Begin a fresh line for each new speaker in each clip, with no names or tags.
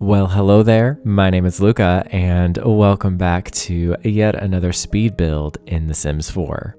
Well, hello there. My name is Lucca, and welcome back to yet another speed build in The Sims 4.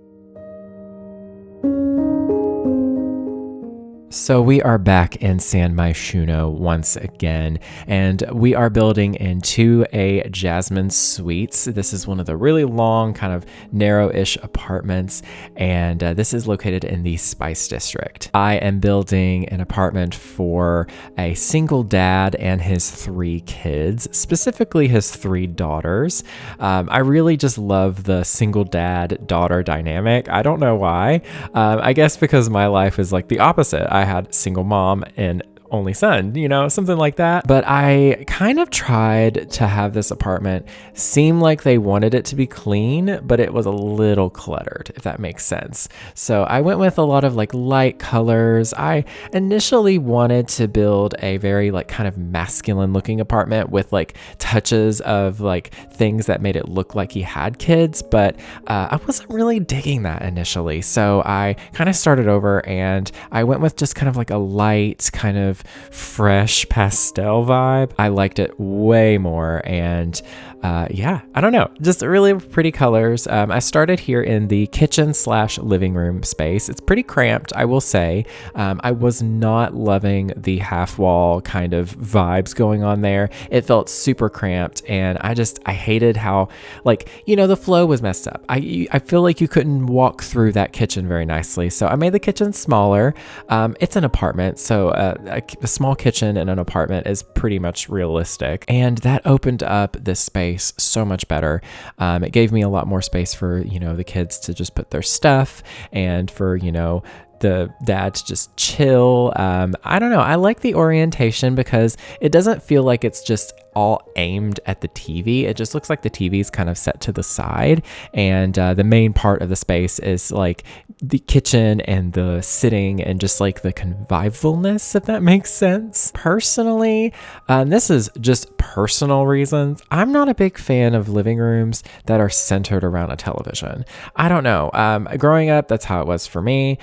So we are back in San Myshuno once again, and we are building into a Jasmine Suites. This is one of the really long, kind of narrow-ish apartments, and this is located in the Spice District. I am building an apartment for a single dad and his 3 kids, specifically his 3 daughters. I really just love the single dad-daughter dynamic. I don't know why. I guess because my life is like the opposite. I had single mom and only son, something like that. But I kind of tried to have this apartment seem like they wanted it to be clean, but it was a little cluttered, if that makes sense. So I went with a lot of like light colors. I initially wanted to build a very like kind of masculine looking apartment with like touches of like things that made it look like he had kids, but I wasn't really digging that initially. So I kind of started over and I went with just kind of like a light kind of fresh pastel vibe. I liked it way more, and I don't know, just really pretty colors. I started here in the kitchen/living room space. It's pretty cramped, I will say. I was not loving the half wall kind of vibes going on there. It felt super cramped, and I hated how the flow was messed up. I feel like you couldn't walk through that kitchen very nicely, so I made the kitchen smaller. It's an apartment, so a small kitchen in an apartment is pretty much realistic, and that opened up this space so much better. It gave me a lot more space for the kids to just put their stuff, and for the dad to just chill. I don't know. I like the orientation because it doesn't feel like it's just all aimed at the TV. It just looks like the TV is kind of set to the side, and the main part of the space is like the kitchen and the sitting and just like the convivialness, if that makes sense. Personally, this is just personal reasons. I'm not a big fan of living rooms that are centered around a television. I don't know. Growing up, that's how it was for me.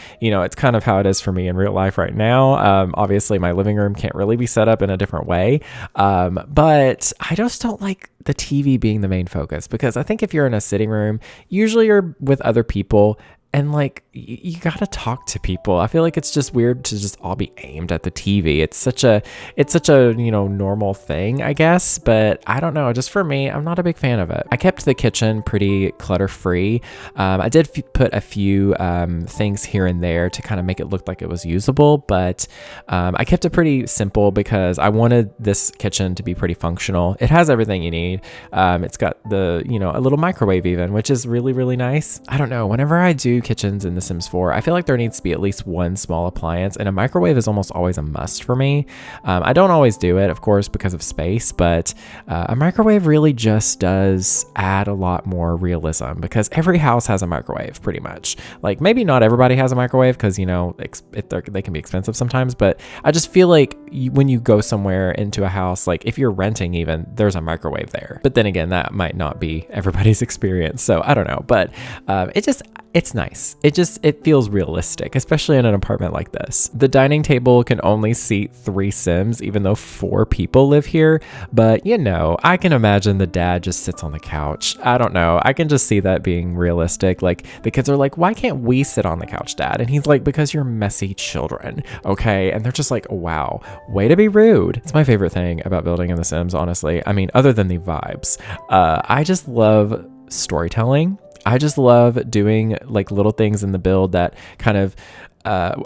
It's kind of how it is for me in real life right now. Obviously, my living room can't really be set up in a different way. But I just don't like the TV being the main focus, because I think if you're in a sitting room, usually you're with other people, and like you gotta talk to people. I feel like it's just weird to just all be aimed at the TV. It's such a normal thing, I guess, but I don't know. Just for me, I'm not a big fan of it. I kept the kitchen pretty clutter free. I did put a few things here and there to kind of make it look like it was usable, but I kept it pretty simple because I wanted this kitchen to be pretty functional. It has everything you need. It's got a little microwave even, which is really, really nice. I don't know. Whenever I do kitchens in The Sims 4, I feel like there needs to be at least one small appliance, and a microwave is almost always a must for me. I don't always do it, of course, because of space, but a microwave really just does add a lot more realism, because every house has a microwave pretty much. Like, maybe not everybody has a microwave because, they can be expensive sometimes, but I just feel like when you go somewhere into a house, like if you're renting even, there's a microwave there. But then again, that might not be everybody's experience, so I don't know. But it's nice. It feels realistic, especially in an apartment like this. The dining table can only seat 3 Sims, even though 4 people live here. But I can imagine the dad just sits on the couch. I don't know. I can just see that being realistic. Like, the kids are like, why can't we sit on the couch, Dad? And he's like, because you're messy children. Okay. And they're just like, wow, way to be rude. It's my favorite thing about building in The Sims, honestly. I mean, other than the vibes, I just love storytelling. I just love doing like little things in the build that kind of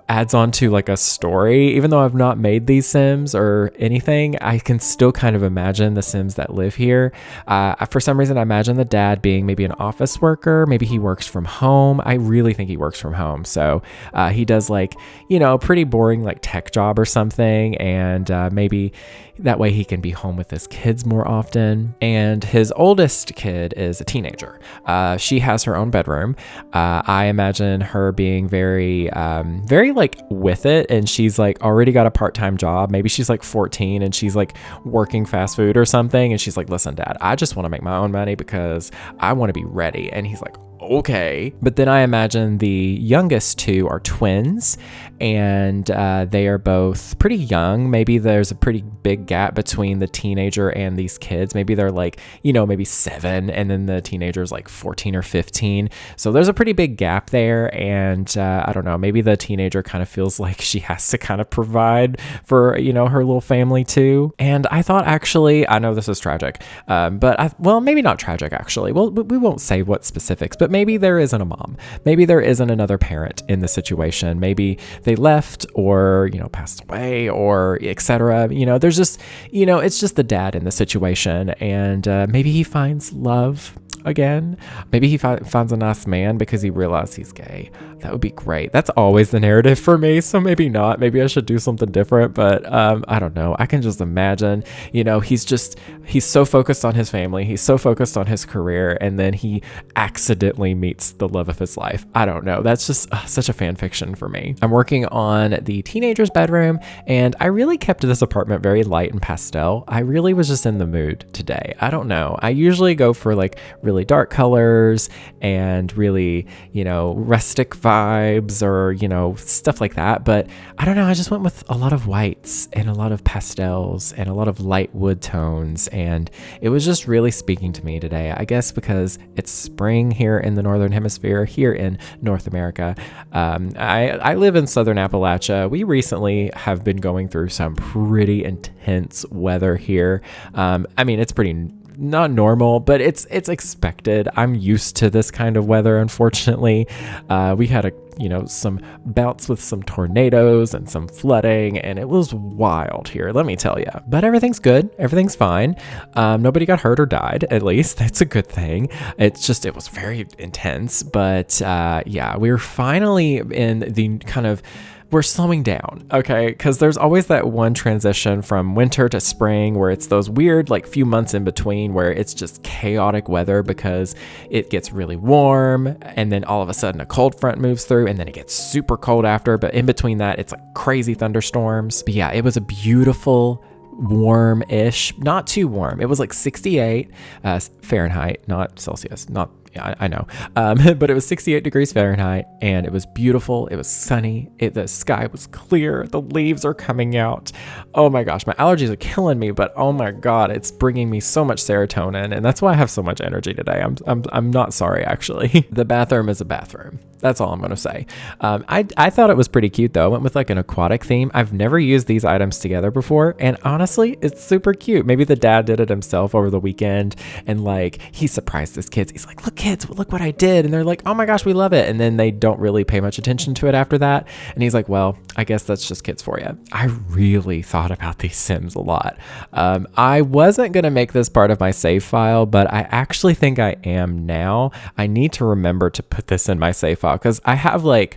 adds on to like a story. Even though I've not made these Sims or anything, I can still kind of imagine the Sims that live here. For some reason, I imagine the dad being maybe an office worker. Maybe he works from home. I really think he works from home. So he does like, a pretty boring like tech job or something. And maybe that way he can be home with his kids more often. And his oldest kid is a teenager. She has her own bedroom. I imagine her being very like with it, and she's like already got a part-time job. Maybe she's like 14 and she's like working fast food or something, and she's like, listen, Dad, I just want to make my own money because I want to be ready. And he's like, okay. But then I imagine the youngest two are twins, and they are both pretty young. Maybe there's a pretty big gap between the teenager and these kids. Maybe they're like, maybe 7, and then the teenager's like 14 or 15. So there's a pretty big gap there. And I don't know, maybe the teenager kind of feels like she has to kind of provide for, her little family too. And I thought, actually, I know this is tragic, but maybe not tragic, actually. Well, we won't say what specifics, but maybe there isn't a mom. Maybe there isn't another parent in the situation. Maybe they left or, passed away or etc. There's just, it's just the dad in the situation. And maybe he finds love again. Maybe he finds a nice man because he realized he's gay. That would be great. That's always the narrative for me. So maybe not. Maybe I should do something different. But I don't know. I can just imagine, he's so focused on his family. He's so focused on his career. And then he accidentally meets the love of his life. I don't know. That's just such a fan fiction for me. I'm working on the teenager's bedroom, and I really kept this apartment very light and pastel. I really was just in the mood today. I don't know. I usually go for like really dark colors and really, rustic vibes or, stuff like that. But I don't know. I just went with a lot of whites and a lot of pastels and a lot of light wood tones. And it was just really speaking to me today, I guess, because it's spring here in the Northern Hemisphere, here in North America. I live in Southern Appalachia. We recently have been going through some pretty intense weather here. It's pretty not normal, but it's expected. I'm used to this kind of weather, unfortunately. We had some bouts with some tornadoes and some flooding, and it was wild here, let me tell you. But everything's good. Everything's fine. Nobody got hurt or died, at least. That's a good thing. It was very intense, but we're finally in the kind of, we're slowing down, okay? Because there's always that one transition from winter to spring where it's those weird like few months in between where it's just chaotic weather because it gets really warm and then all of a sudden a cold front moves through and then it gets super cold after. But in between that, it's like crazy thunderstorms. But yeah, it was a beautiful, warm-ish, not too warm. It was like 68 Fahrenheit, not Celsius, I know. But it was 68 degrees Fahrenheit and it was beautiful. It was sunny. The sky was clear. The leaves are coming out. Oh my gosh, my allergies are killing me, but oh my God, it's bringing me so much serotonin. And that's why I have so much energy today. I'm not sorry, actually. The bathroom is a bathroom. That's all I'm going to say. I thought it was pretty cute though. I went with like an aquatic theme. I've never used these items together before. And honestly, it's super cute. Maybe the dad did it himself over the weekend and like he surprised his kids. He's like, look kids, look what I did. And they're like, oh my gosh, we love it. And then they don't really pay much attention to it after that. And he's like, well, I guess that's just kids for you. I really thought about these Sims a lot. I wasn't going to make this part of my save file, but I actually think I am now. I need to remember to put this in my save file because I have I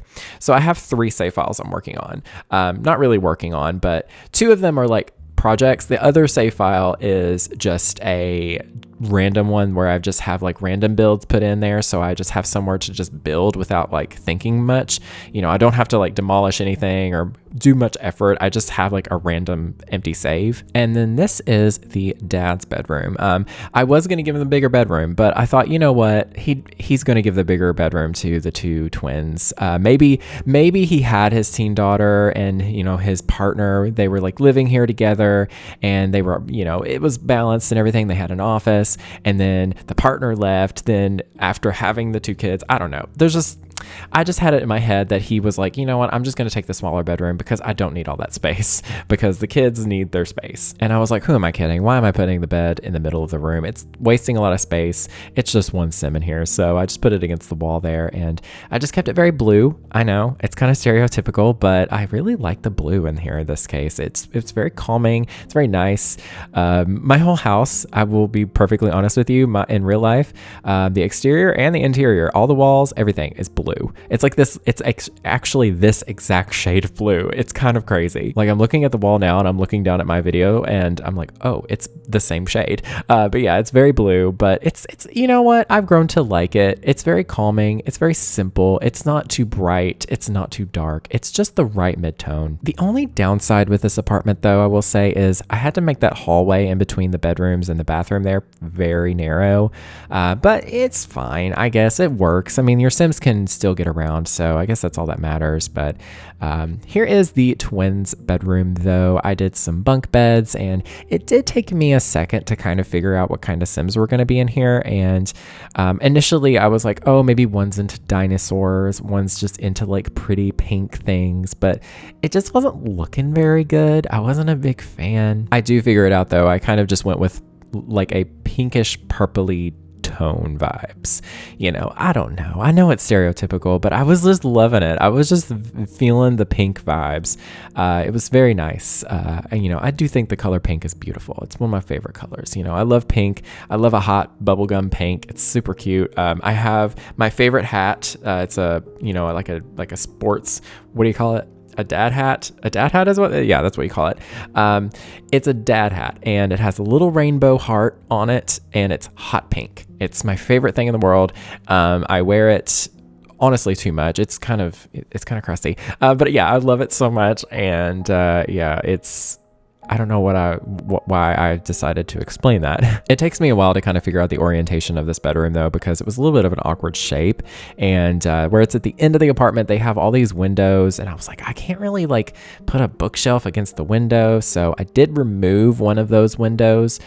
have 3 save files I'm working on. Not really working on, but 2 of them are like projects. The other save file is just a random one where I just have like random builds put in there. So I just have somewhere to just build without like thinking much. I don't have to like demolish anything or do much effort. I just have like a random empty save. And then this is the dad's bedroom. I was going to give him the bigger bedroom, but I thought, you know what? He's going to give the bigger bedroom to the 2 twins. Maybe he had his teen daughter and, his partner, they were like living here together and they were, it was balanced and everything. They had an office and then the partner left. Then after having the 2 kids, I don't know. I just had it in my head that he was like, you know what, I'm just going to take the smaller bedroom because I don't need all that space because the kids need their space. And I was like, who am I kidding? Why am I putting the bed in the middle of the room? It's wasting a lot of space. It's just one sim in here. So I just put it against the wall there and I just kept it very blue. I know it's kind of stereotypical, but I really like the blue in here in this case. It's very calming. It's very nice. My whole house, I will be perfectly honest with you, in real life, the exterior and the interior, all the walls, everything is blue. blue. It's like this, actually this exact shade of blue. It's kind of crazy. Like I'm looking at the wall now and I'm looking down at my video and I'm like, oh, it's the same shade. But yeah, it's very blue, but it's, you know what? I've grown to like it. It's very calming. It's very simple. It's not too bright. It's not too dark. It's just the right mid-tone. The only downside with this apartment though, I will say, is I had to make that hallway in between the bedrooms and the bathroom there very narrow. But it's fine. I guess it works. I mean, your Sims can still get around, so I guess that's all that matters. But here is the twins' bedroom though. I did some bunk beds and it did take me a second to kind of figure out what kind of Sims were going to be in here. And initially I was like, oh, maybe one's into dinosaurs, one's just into like pretty pink things, but it just wasn't looking very good. I wasn't a big fan. I do figure it out though. I kind of just went with like a pinkish purpley tone vibes. You know, I don't know. I know it's stereotypical, but I was just loving it. I was just feeling the pink vibes. It was very nice. And, you know, I do think the color pink is beautiful. It's one of my favorite colors. You know, I love pink. I love a hot bubblegum pink. It's super cute. I have my favorite hat. It's a, you know, like a sports, what do you call it? A dad hat. A dad hat is what? Yeah, that's what you call it. It's a dad hat and it has a little rainbow heart on it and it's hot pink. It's my favorite thing in the world. I wear it honestly too much. It's kind of crusty. But yeah, I love it so much. And yeah, I don't know why I decided to explain that. It takes me a while to kind of figure out the orientation of this bedroom though, because it was a little bit of an awkward shape. And where it's at the end of the apartment, they have all these windows and I was like, I can't really like put a bookshelf against the window. So I did remove one of those windows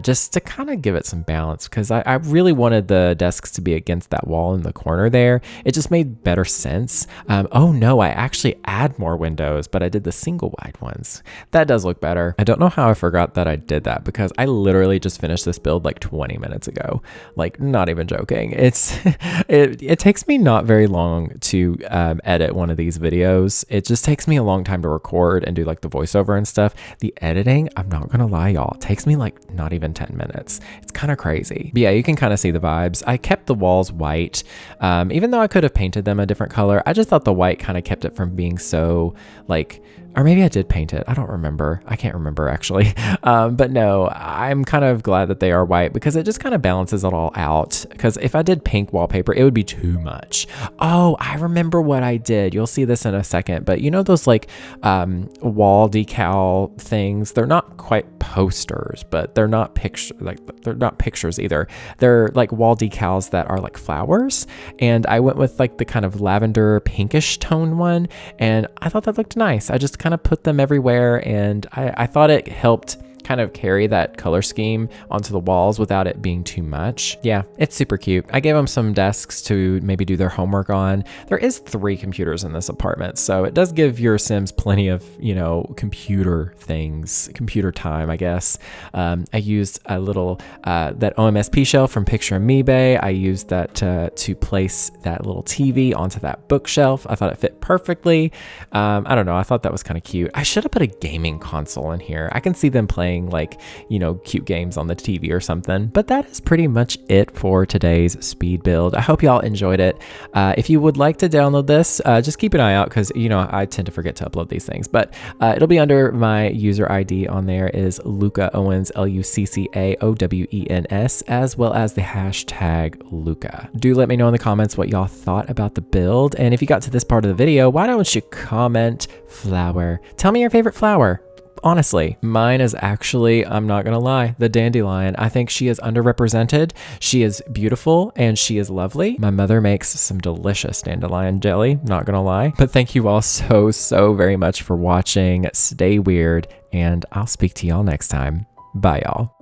just to kind of give it some balance, because I really wanted the desks to be against that wall in the corner there. It just made better sense. Oh no, I actually add more windows, but I did the single wide ones. That does look better. I don't know how I forgot that I did that, because I literally just finished this build like 20 minutes ago. Like, not even joking. It takes me not very long to edit one of these videos. It just takes me a long time to record and do like the voiceover and stuff. The editing, I'm not gonna lie, y'all, takes me like not even 10 minutes. It's kind of crazy. But yeah, you can kind of see the vibes. I kept the walls white, even though I could have painted them a different color. I just thought the white kind of kept it from being so like, or maybe I did paint it. I don't remember. I can't remember actually. But no, I'm kind of glad that they are white, because it just kind of balances it all out. Because if I did pink wallpaper, it would be too much. Oh, I remember what I did. You'll see this in a second. But you know those like wall decal things? They're not quite posters, but they're not pictures either. They're like wall decals that are like flowers. And I went with like the kind of lavender pinkish tone one. And I thought that looked nice. I just kind of put them everywhere, and I thought it helped kind of carry that color scheme onto the walls without it being too much. Yeah, it's super cute. I gave them some desks to maybe do their homework on. There is 3 computers in this apartment, so it does give your Sims plenty of, you know, computer time, I guess. I used a little, that OMSP shelf from Picture Me Bay. I used that to place that little TV onto that bookshelf. I thought it fit perfectly. I don't know. I thought that was kind of cute. I should have put a gaming console in here. I can see them playing like, you know, cute games on the TV or something. But that is pretty much it for today's speed build. I hope y'all enjoyed it. If you would like to download this, just keep an eye out, because, you know, I tend to forget to upload these things. But it'll be under my user ID on there is Lucca Owens, LuccaOwens, as well as the hashtag Lucca. Do let me know in the comments what y'all thought about the build. And if you got to this part of the video, why don't you comment flower? Tell me your favorite flower. Honestly, mine is actually, I'm not gonna lie, the dandelion. I think she is underrepresented. She is beautiful and she is lovely. My mother makes some delicious dandelion jelly, not gonna lie. But thank you all so very much for watching. Stay weird, and I'll speak to y'all next time. Bye, y'all.